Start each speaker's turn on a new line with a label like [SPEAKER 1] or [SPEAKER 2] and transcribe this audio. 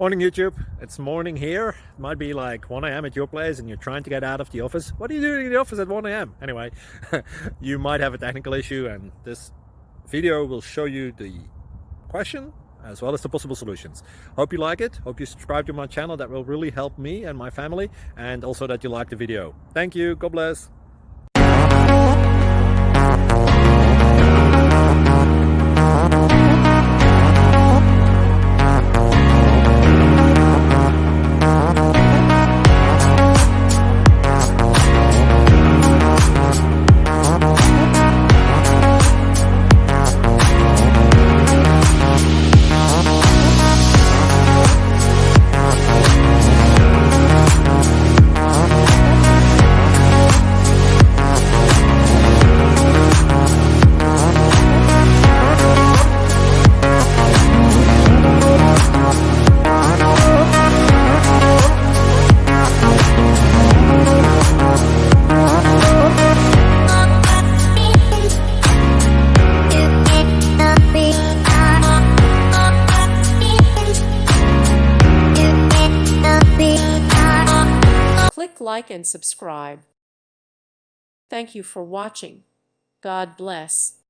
[SPEAKER 1] Morning YouTube, it's morning here. It might be like 1 a.m. at your place and you're trying to get out of the office. What are you doing in the office at 1 a.m? Anyway, you might have a technical issue and this video will show you the question as well as the possible solutions. Hope you like it, hope you subscribe to my channel. That will really help me and my family, and also that you like the video. Thank you, God bless.
[SPEAKER 2] Click like and subscribe. Thank you for watching. God bless.